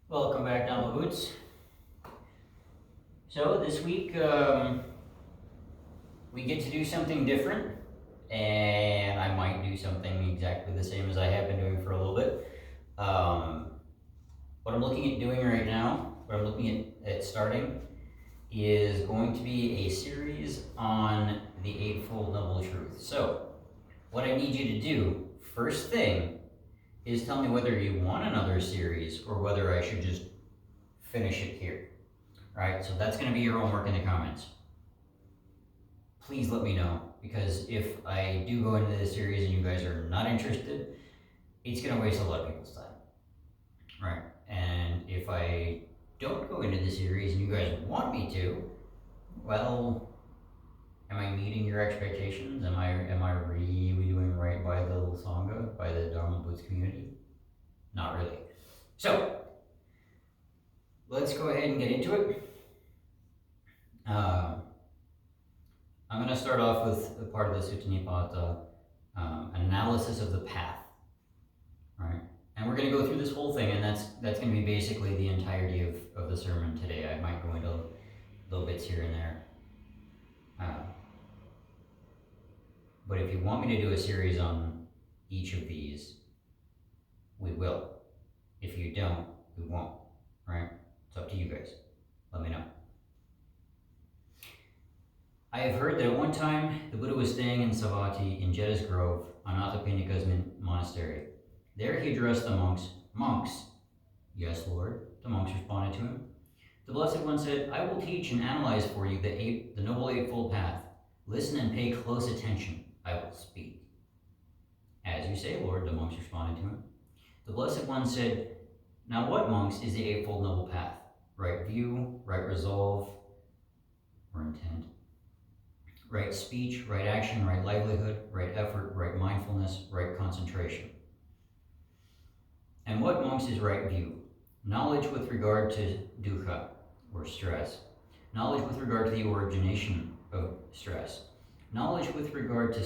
Welcome back, DhammaBoots. So this week we get to do something different, and I might do something exactly the same as I have been doing for a little bit. What I'm looking at doing right now, what I'm looking at starting, is going to be a series on the Eightfold Noble Truth. So what I need you to do, first thing, is tell me whether you want another series or whether I should just finish it here. Alright, so that's going to be your homework in the comments. Please let me know, because if I do go into this series and you guys are not interested, it's going to waste a lot of people's time. Right? And if I don't go into the series and you guys want me to, well, am I meeting your expectations? Am I really doing right by the Sangha, by the DhammaBoots community? Not really. So, let's go ahead and get into it. I'm going to start off with a part of the Sutta Nipata, an analysis of the path, right? And we're going to go through this whole thing, and that's going to be basically the entirety of the sermon today. I might go into little bits here and there. But if you want me to do a series on each of these, we will. If you don't, we won't, right? It's up to you guys. Let me know. I have heard that at one time the Buddha was staying in Savatthi in Jedda's Grove, Anathapindika's monastery. There he addressed the monks. Monks, yes, Lord, the monks responded to him. The Blessed One said, I will teach and analyze for you the Noble Eightfold Path. Listen and pay close attention. I will speak. As you say, Lord, the monks responded to him. The Blessed One said, now what, monks, is the Eightfold Noble Path? Right view, right resolve, or intent. Right speech, right action, right livelihood, right effort, right mindfulness, right concentration. And what, monks, is right view? Knowledge with regard to dukkha, or stress. Knowledge with regard to the origination of stress. Knowledge with regard to the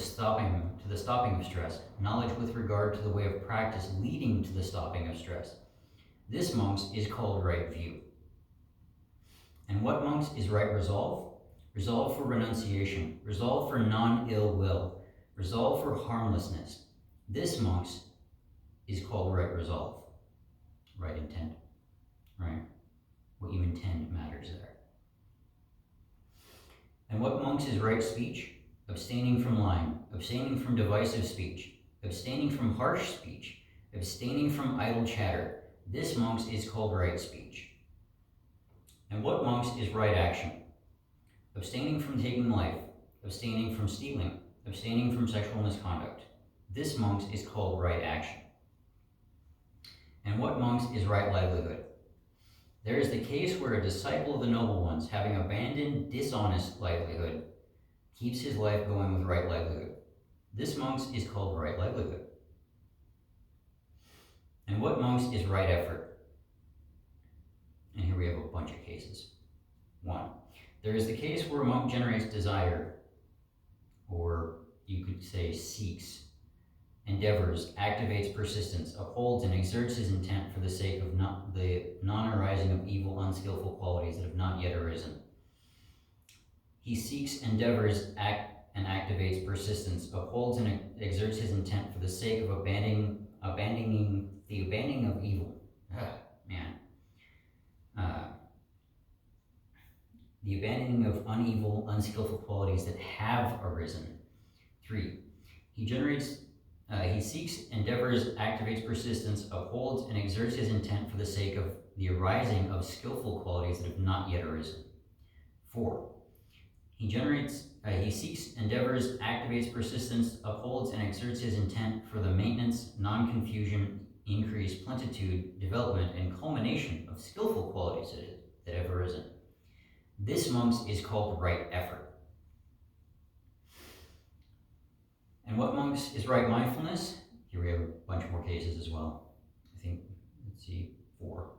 stopping of stress. Knowledge with regard to the way of practice leading to the stopping of stress. This, monks, is called right view. And what, monks, is right resolve? Resolve for renunciation. Resolve for non-ill will. Resolve for harmlessness. This, monks, is called right resolve. Right intent. Right? What you intend matters there. And what, monks, is right speech? Abstaining from lying, abstaining from divisive speech, abstaining from harsh speech, abstaining from idle chatter. This, monks, is called right speech. And what, monks, is right action? Abstaining from taking life, abstaining from stealing, abstaining from sexual misconduct. This, monks, is called right action. And what, monks, is right livelihood? There is the case where a disciple of the Noble Ones, having abandoned dishonest livelihood, keeps his life going with right livelihood. This, monks, is called right livelihood. And what, monks, is right effort? And here we have a bunch of cases. 1. There is the case where a monk generates desire, or you could say seeks, endeavors, activates persistence, upholds and exerts his intent for the sake of the non-arising of evil, unskillful qualities that have not yet arisen. He seeks, endeavors, and activates persistence, upholds and exerts his intent for the sake of abandoning of evil. The abandoning of unevil, unskillful qualities that have arisen. 3. He seeks, endeavors, activates persistence, upholds and exerts his intent for the sake of the arising of skillful qualities that have not yet arisen. 4. He seeks, endeavors, activates persistence, upholds and exerts his intent for the maintenance, non-confusion, increase, plenitude, development, and culmination of skillful qualities that have arisen. This, monks, is called right effort. And what, monks, is right mindfulness? Here we have a bunch more cases as well. I think, 4.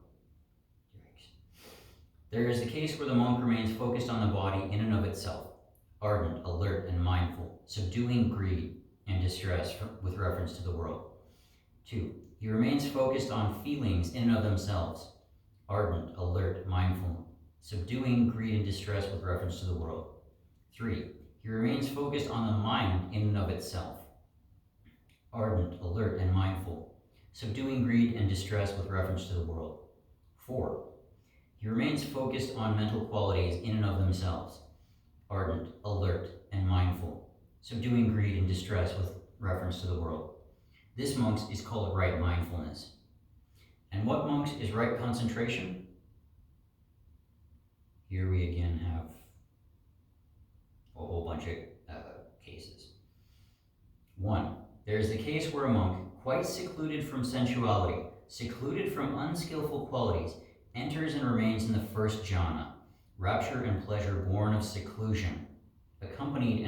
There is the case where the monk remains focused on the body in and of itself, ardent, alert, and mindful, subduing greed and distress with reference to the world. 2. He remains focused on feelings in and of themselves, ardent, alert, mindful, subduing greed and distress with reference to the world. 3. He remains focused on the mind in and of itself, ardent, alert, and mindful, subduing greed and distress with reference to the world. 4. He remains focused on mental qualities in and of themselves, ardent, alert, and mindful, subduing greed and distress with reference to the world. This, monks, is called right mindfulness. And what, monks, is right concentration? Here we again have a whole bunch of cases. 1. There is the case where a monk, quite secluded from sensuality, secluded from unskillful qualities, enters and remains in the first jhana, rapture and pleasure born of seclusion, accompanied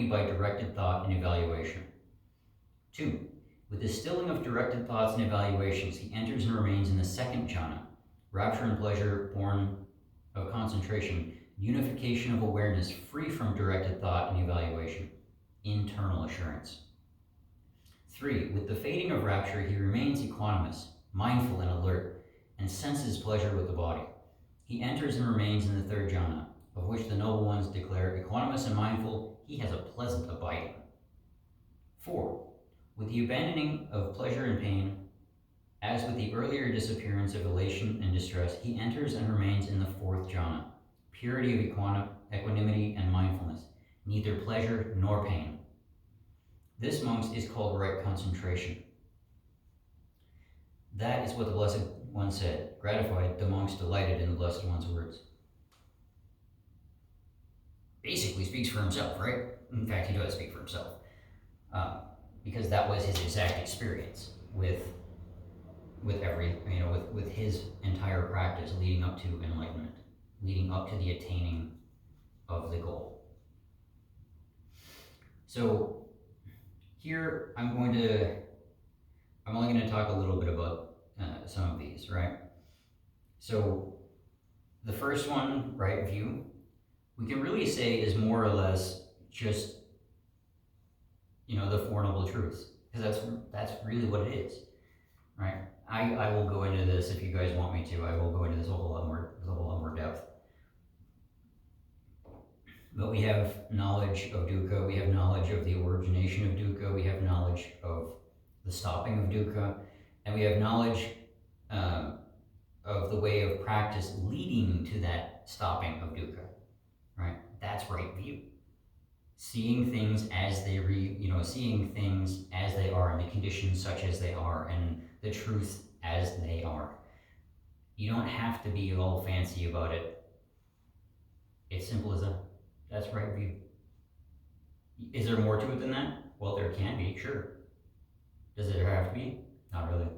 by directed thought and evaluation. 2. With the stilling of directed thoughts and evaluations, he enters and remains in the second jhana, rapture and pleasure born of concentration, unification of awareness free from directed thought and evaluation, internal assurance. 3. With the fading of rapture, he remains equanimous, mindful and alert, and senses pleasure with the body. He enters and remains in the third jhana, of which the noble ones declare, equanimous and mindful, he has a pleasant abiding. 4. With the abandoning of pleasure and pain, as with the earlier disappearance of elation and distress, he enters and remains in the fourth jhana, purity of equanimity and mindfulness, neither pleasure nor pain. This, monks, is called right concentration. That is what the Blessed One said. Gratified, the monks delighted in the Blessed One's words. Basically speaks for himself, right? In fact, he does speak for himself. Because that was his exact experience with his entire practice leading up to enlightenment, leading up to the attaining of the goal. So here I'm only going to talk a little bit about some of these, right? So the first one, right view, we can really say is more or less just, the Four Noble Truths, because that's really what it is, right? I will go into this if you guys want me to. I will go into this with a whole lot more depth. But we have knowledge of dukkha, we have knowledge of the origination of dukkha, we have knowledge of the stopping of dukkha, and we have knowledge of the way of practice leading to that stopping of dukkha, right? That's right view. Seeing things as seeing things as they are, and the conditions such as they are, and the truth as they are. You don't have to be all fancy about it. It's simple as that. That's right view. Is there more to it than that? Well, there can be, sure. Does it have to be? Not really.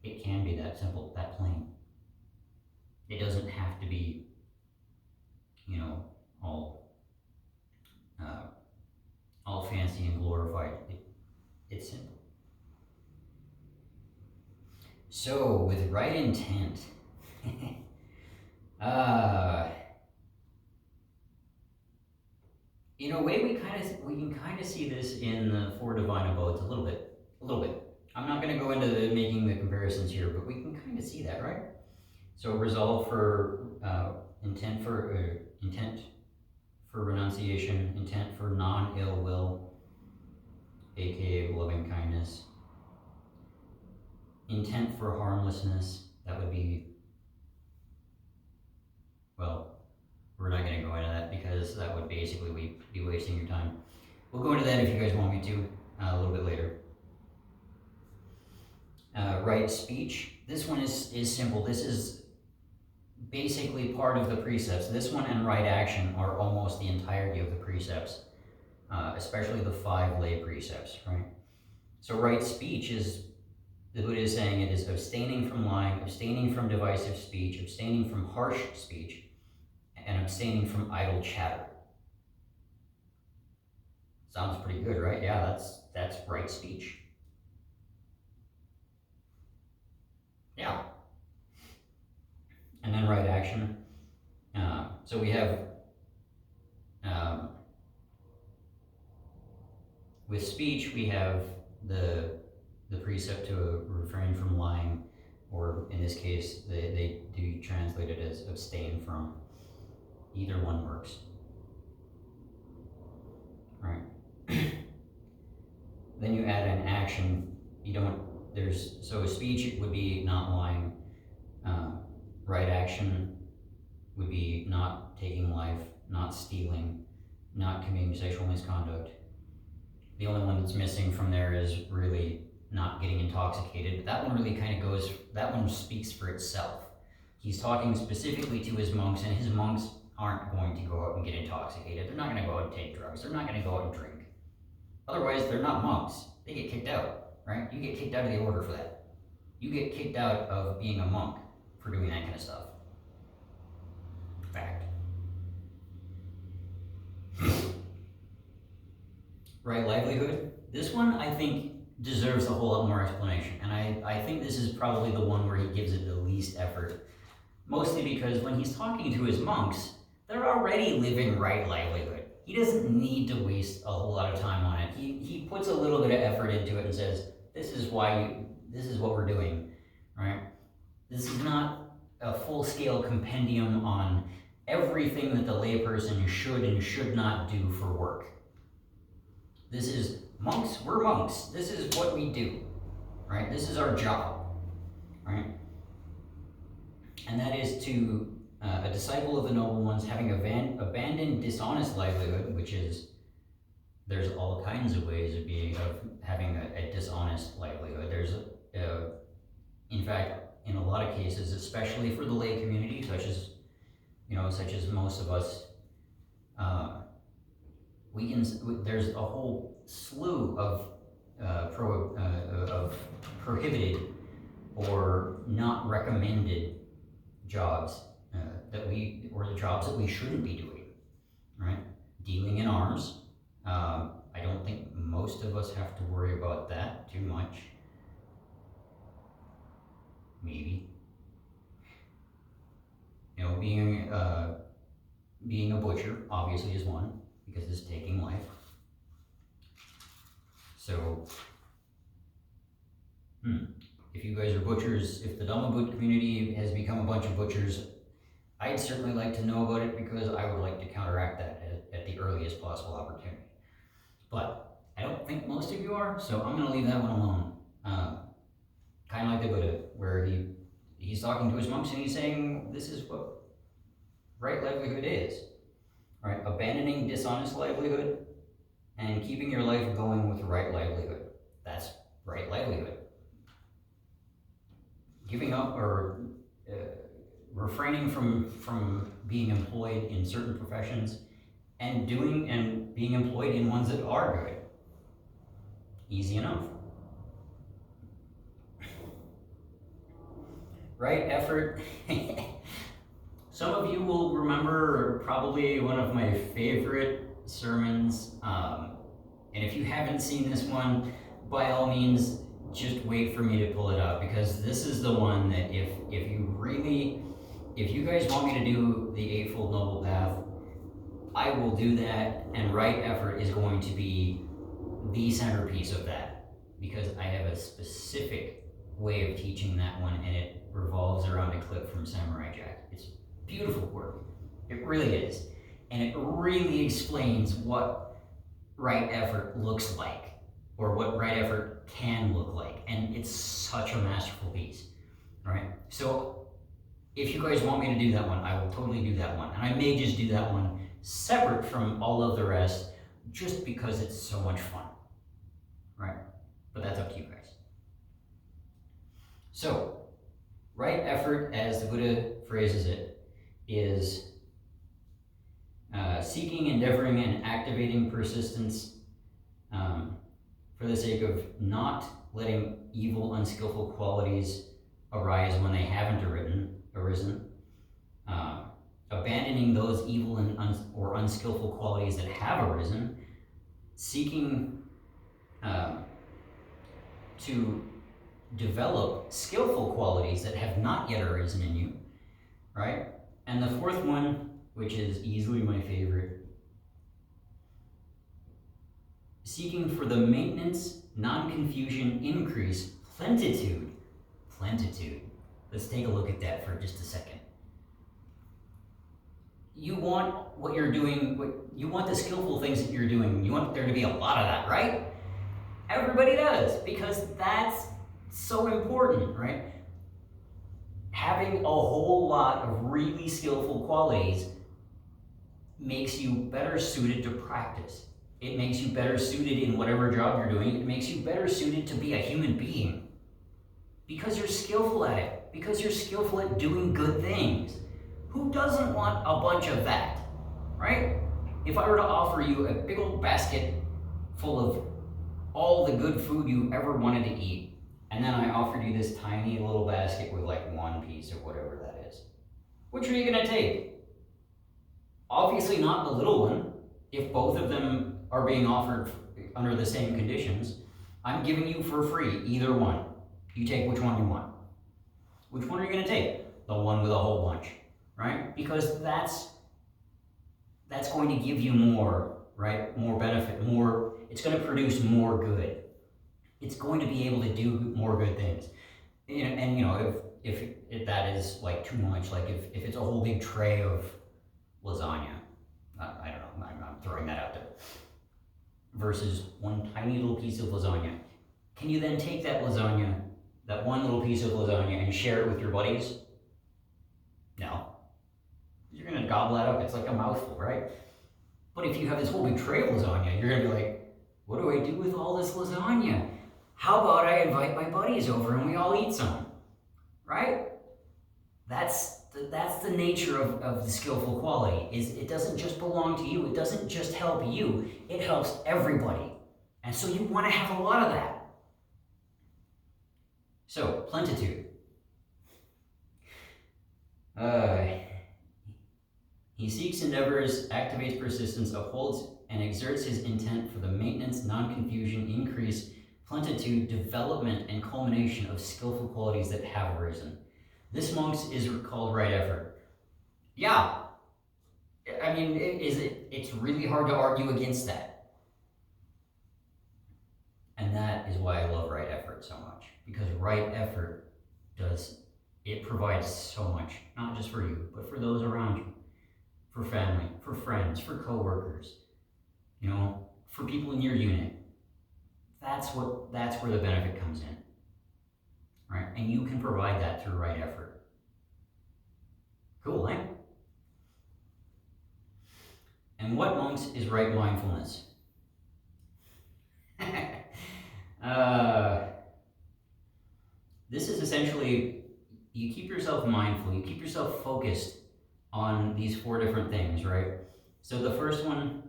It can be that simple, that plain. It doesn't have to be, all fancy and glorified. It's simple. So, with right intent, in a way, we can kind of see this in the Four Divine Abodes a little bit. I'm not going to go into making the comparisons here, but we can kind of see that, right? So, resolve for intent for renunciation, intent for non-ill will, aka loving kindness, intent for harmlessness. That would be, well, we're not going to go into that because that would basically be wasting your time. We'll go into that if you guys want me to a little bit later. Right speech. This one is simple. This is basically part of the precepts. This one and right action are almost the entirety of the precepts, especially the 5 lay precepts, right? So right speech is, the Buddha is saying, it is abstaining from lying, abstaining from divisive speech, abstaining from harsh speech, and abstaining from idle chatter. Sounds pretty good, right? Yeah, that's right speech. Yeah. And then right action. So we have, with speech, we have the precept to refrain from lying or in this case, they do translate it as abstain from. Either one works. Right? Then you add an action. So a speech would be not lying. Right action would be not taking life, not stealing, not committing sexual misconduct. The only one that's missing from there is really not getting intoxicated, but that one really kind of that one speaks for itself. He's talking specifically to his monks, and his monks aren't going to go out and get intoxicated. They're not going to go out and take drugs. They're not going to go out and drink. Otherwise, they're not monks. They get kicked out, right? You get kicked out of the order for that. You get kicked out of being a monk for doing that kind of stuff. Fact. Right livelihood. This one, I think, deserves a whole lot more explanation. And I think this is probably the one where he gives it the least effort. Mostly because when he's talking to his monks, they're already living right livelihood. He doesn't need to waste a whole lot of time on it. He puts a little bit of effort into it and says, this is what we're doing, right? This is not a full-scale compendium on everything that the layperson should and should not do for work. This is monks, we're monks. This is what we do, right? This is our job, right? And that is to a disciple of the noble ones having abandoned dishonest livelihood, which is, there's all kinds of ways of having a dishonest livelihood. There's, in fact, in a lot of cases, especially for the lay community, such as most of us, there's a whole slew of prohibited or not recommended jobs the jobs that we shouldn't be doing, right? Dealing in arms. I don't think most of us have to worry about that too much. Maybe. Being a butcher obviously is one, because it's taking life. So, if you guys are butchers, if the DhammaBoot community has become a bunch of butchers, I'd certainly like to know about it, because I would like to counteract that at the earliest possible opportunity. But I don't think most of you are, so I'm going to leave that one alone. Kind of like the Buddha, where he's talking to his monks and he's saying, this is what right livelihood is, right? Abandoning dishonest livelihood and keeping your life going with right livelihood. That's right livelihood. Giving up or refraining from being employed in certain professions and being employed in ones that are good. Easy enough. Right effort. Some of you will remember probably one of my favorite sermons. And if you haven't seen this one, by all means, just wait for me to pull it up, because this is the one that if you guys want me to do the Eightfold Noble Path, I will do that, and right effort is going to be the centerpiece of that, because I have a specific way of teaching that one, and it revolves around a clip from Samurai Jack. It's beautiful work. It really is. And it really explains what right effort looks like, or what right effort can look like. And it's such a masterful piece, right? So if you guys want me to do that one, I will totally do that one. And I may just do that one separate from all of the rest, just because it's so much fun, right? But that's up to you guys. So, right effort, as the Buddha phrases it, is seeking, endeavoring, and activating persistence for the sake of not letting evil, unskillful qualities arise when they haven't arisen, abandoning those evil or unskillful qualities that have arisen, seeking to develop skillful qualities that have not yet arisen in you, right? And the fourth one, which is easily my favorite, seeking for the maintenance, non-confusion, increase, plenitude. Plenitude. Let's take a look at that for just a second. You want what you're doing, you want the skillful things that you're doing, you want there to be a lot of that, right? Everybody does, because that's so important, right? Having a whole lot of really skillful qualities makes you better suited to practice. It makes you better suited in whatever job you're doing. It makes you better suited to be a human being. Because you're skillful at it. Because you're skillful at doing good things. Who doesn't want a bunch of that, right? If I were to offer you a big old basket full of all the good food you ever wanted to eat, and then I offered you this tiny little basket with like one piece of whatever that is, which are you gonna take? Obviously not the little one. If both of them are being offered under the same conditions, I'm giving you for free either one. You take which one you want. Which one are you gonna take? The one with a whole bunch. Right? Because that's going to give you more, right? More benefit, more, it's going to produce more good. It's going to be able to do more good things. And you know, if that is like too much, like if it's a whole big tray of lasagna, I don't know, I'm throwing that out there, versus one tiny little piece of lasagna, can you then take that lasagna, that one little piece of lasagna, and share it with your buddies? No. You're going to gobble that up. It's like a mouthful, right? But if you have this whole big tray of lasagna, you're going to be like, what do I do with all this lasagna? How about I invite my buddies over and we all eat some, right? That's the nature of the skillful quality, is it doesn't just belong to you. It doesn't just help you. It helps everybody. And so you want to have a lot of that. So, plenitude. He seeks, endeavors, activates persistence, upholds, and exerts his intent for the maintenance, non-confusion, increase, plenitude, development, and culmination of skillful qualities that have arisen. This, monks, is called right effort. Yeah, I mean, it's really hard to argue against that. And that is why I love right effort so much, because right effort provides so much, not just for you, but for those around you. For family, for friends, for coworkers, you know, for people in your unit. That's where the benefit comes in, right? And you can provide that through right effort. Cool, eh? And what, monks, is right mindfulness? This is essentially, you keep yourself mindful, you keep yourself focused on these 4 different things, right? So the first one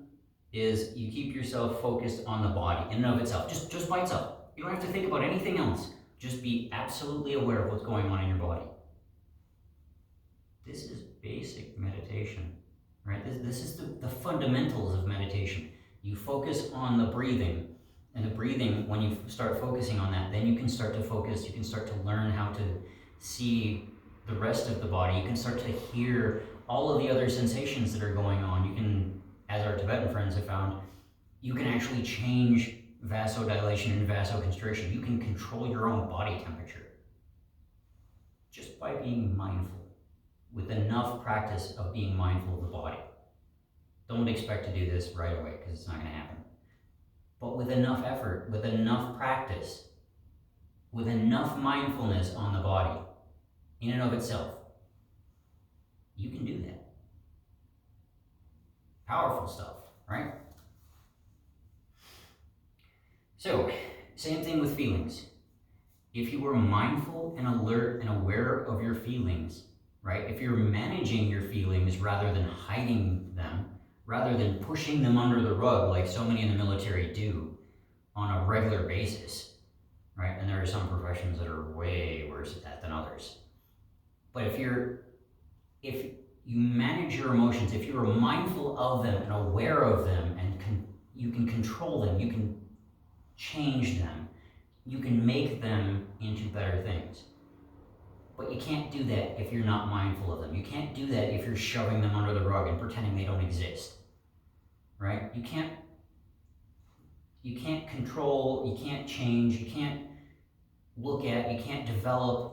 is you keep yourself focused on the body in and of itself, just by itself. You don't have to think about anything else. Just be absolutely aware of what's going on in your body. This is basic meditation, right? This is the fundamentals of meditation. You focus on the breathing, and the breathing, when you start focusing on that, then you can start to focus, you can start to learn how to see the rest of the body. You can start to hear all of the other sensations that are going on. You can, as our Tibetan friends have found, you can actually change vasodilation and vasoconstriction. You can control your own body temperature just by being mindful, with enough practice of being mindful of the body. Don't expect to do this right away, because it's not going to happen. But with enough effort, with enough practice, with enough mindfulness on the body, in and of itself, you can do that. Powerful stuff, right? So, same thing with feelings. If you are mindful and alert and aware of your feelings, right? If you're managing your feelings rather than hiding them, rather than pushing them under the rug like so many in the military do on a regular basis, right? And there are some professions that are way worse at that than others. But if you manage your emotions, if you're mindful of them and aware of them, and you can control them, you can change them, you can make them into better things. But you can't do that if you're not mindful of them. You can't do that if you're shoving them under the rug and pretending they don't exist, right? You can't control, you can't change, you can't look at, you can't develop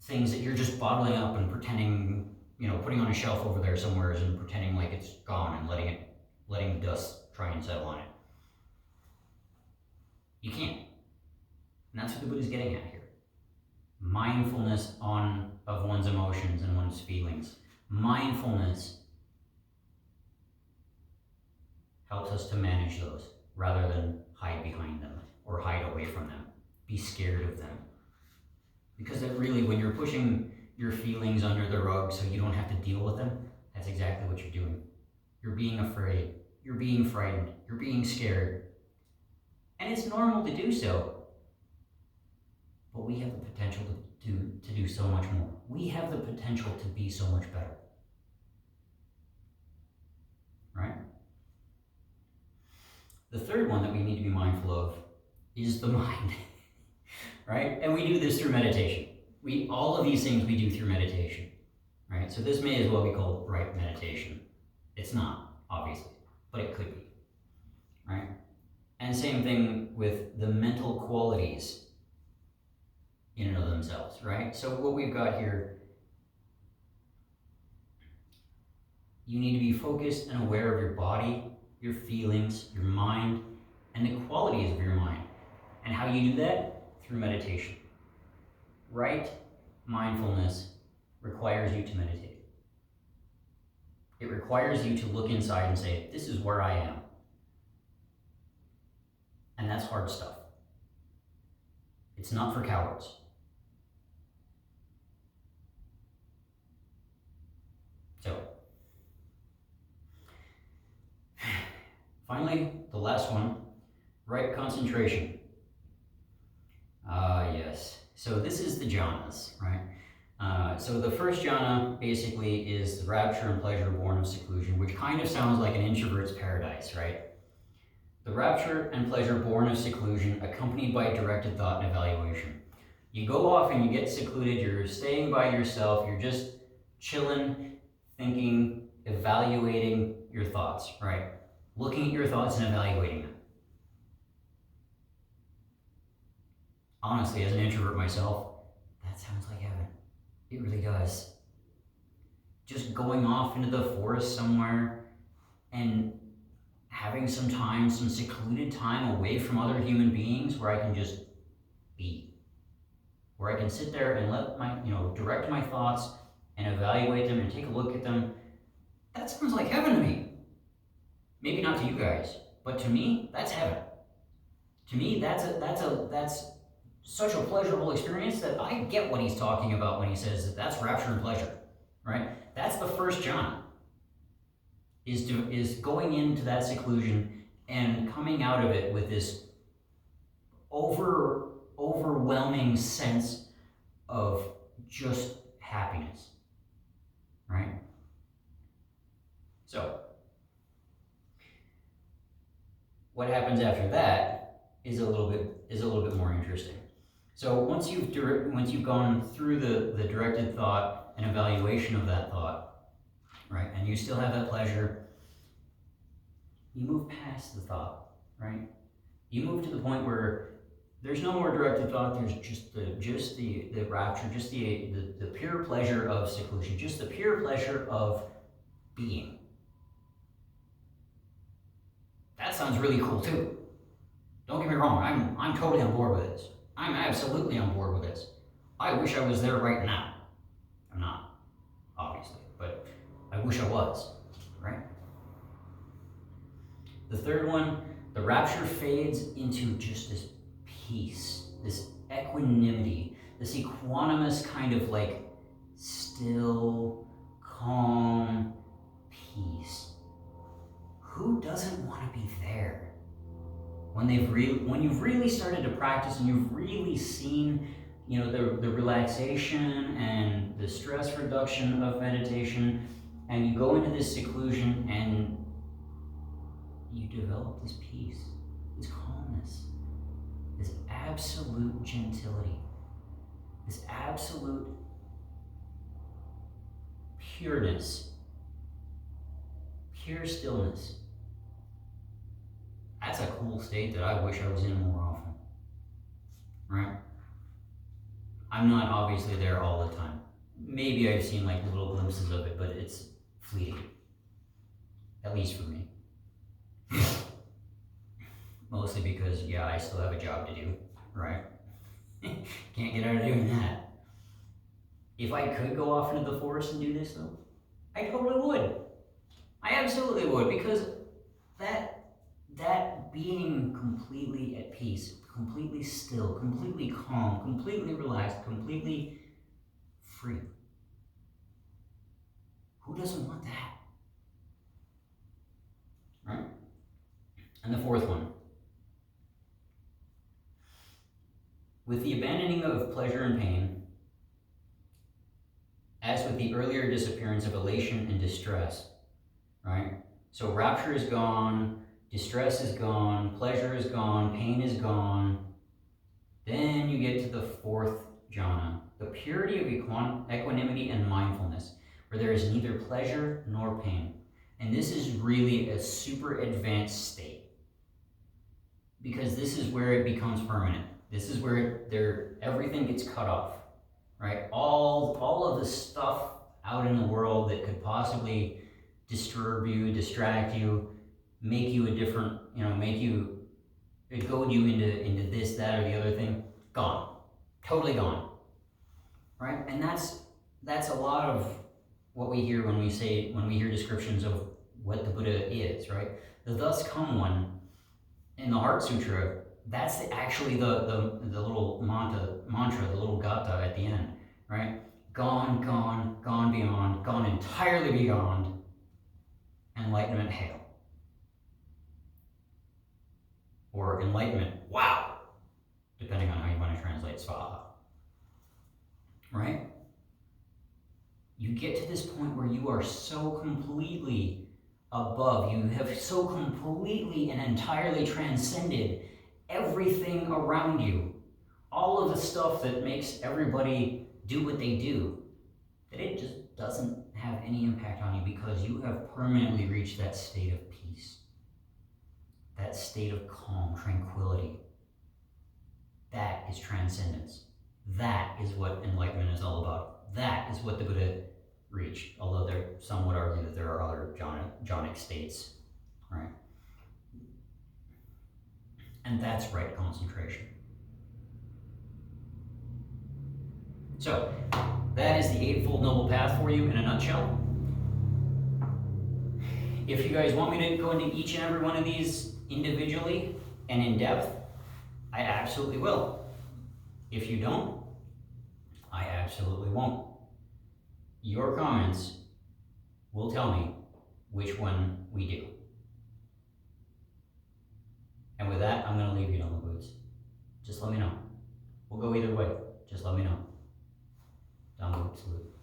things that you're just bottling up and pretending, putting on a shelf over there somewhere and pretending like it's gone and letting the dust try and settle on it. You can't. And that's what the Buddha's getting at here. Mindfulness of one's emotions and one's feelings. Mindfulness helps us to manage those rather than hide behind them or hide away from them. Be scared of them. Because that really, when you're pushing your feelings under the rug so you don't have to deal with them, that's exactly what you're doing. You're being afraid. You're being frightened. You're being scared. And it's normal to do so. But we have the potential to do so much more. We have the potential to be so much better. Right? The third one that we need to be mindful of is the mind. Right? And we do this through meditation. All of these things we do through meditation. Right? So this may as well be called right meditation. It's not, obviously, but it could be. Right? And same thing with the mental qualities in and of themselves, right? So what we've got here, you need to be focused and aware of your body, your feelings, your mind, and the qualities of your mind. And how you do that? Through meditation. Right mindfulness requires you to meditate. It requires you to look inside and say, this is where I am. And that's hard stuff. It's not for cowards. So, finally, the last one, right concentration. Yes. So this is the jhanas, right? So the first jhana basically is the rapture and pleasure born of seclusion, which kind of sounds like an introvert's paradise, right? The rapture and pleasure born of seclusion, accompanied by directed thought and evaluation. You go off and you get secluded, you're staying by yourself, you're just chilling, thinking, evaluating your thoughts, right? Looking at your thoughts and evaluating them. Honestly, as an introvert myself, that sounds like heaven. It really does. Just going off into the forest somewhere and having some time, some secluded time away from other human beings where I can just be. Where I can sit there and let direct my thoughts and evaluate them and take a look at them. That sounds like heaven to me. Maybe not to you guys, but to me, that's heaven. To me, that's such a pleasurable experience that I get what he's talking about when he says that that's rapture and pleasure, right? That's the first jhana, is going into that seclusion and coming out of it with this overwhelming sense of just happiness, right? So, what happens after that is a little bit more interesting. So once you've gone through the directed thought and evaluation of that thought, right, and you still have that pleasure, you move past the thought, right? You move to the point where there's no more directed thought. There's just the rapture, just the pure pleasure of seclusion, just the pure pleasure of being. That sounds really cool too. Don't get me wrong. I'm totally on board with this. I'm absolutely on board with this. I wish I was there right now. I'm not, obviously, but I wish I was, right? The third one, the rapture fades into just this peace, this equanimity, this equanimous kind of like still, calm peace. Who doesn't want to be there? When you've really started to practice and you've really seen, the relaxation and the stress reduction of meditation, and you go into this seclusion and you develop this peace, this calmness, this absolute gentility, this absolute pureness, pure stillness. That's a cool state that I wish I was in more often, right? I'm not obviously there all the time. Maybe I've seen like little glimpses of it, but it's fleeting. At least for me. Mostly because, yeah, I still have a job to do, right? Can't get out of doing that. If I could go off into the forest and do this, though, I totally would. I absolutely would, because that being completely at peace, completely still, completely calm, completely relaxed, completely free. Who doesn't want that? Right? And the fourth one. With the abandoning of pleasure and pain, as with the earlier disappearance of elation and distress, right? So rapture is gone, distress is gone, pleasure is gone, pain is gone. Then you get to the fourth jhana, the purity of equanimity and mindfulness, where there is neither pleasure nor pain. And this is really a super advanced state, because this is where it becomes permanent. This is where everything gets cut off, right? All of the stuff out in the world that could possibly disturb you, distract you, make you a different, goad you into this, that, or the other thing, gone. Totally gone. Right? And that's a lot of what we hear when we hear descriptions of what the Buddha is, right? The thus come one in the Heart Sutra, that's actually the little mantra, the little gata at the end, right? Gone, gone, gone beyond, gone entirely beyond, enlightenment hail. Or enlightenment, wow, depending on how you want to translate svaha. Right? You get to this point where you are so completely above, you have so completely and entirely transcended everything around you, all of the stuff that makes everybody do what they do, that it just doesn't have any impact on you, because you have permanently reached that state of peace, that state of calm, tranquility. That is transcendence. That is what enlightenment is all about. That is what the Buddha reached, although some would argue that there are other jhanic states, right? And that's right concentration. So, that is the Eightfold Noble Path for you in a nutshell. If you guys want me to go into each and every one of these individually and in depth, I absolutely will. If you don't, I absolutely won't. Your comments will tell me which one we do. And with that, I'm going to leave you, DhammaBoots. Just let me know. We'll go either way. Just let me know. DhammaBoots salute.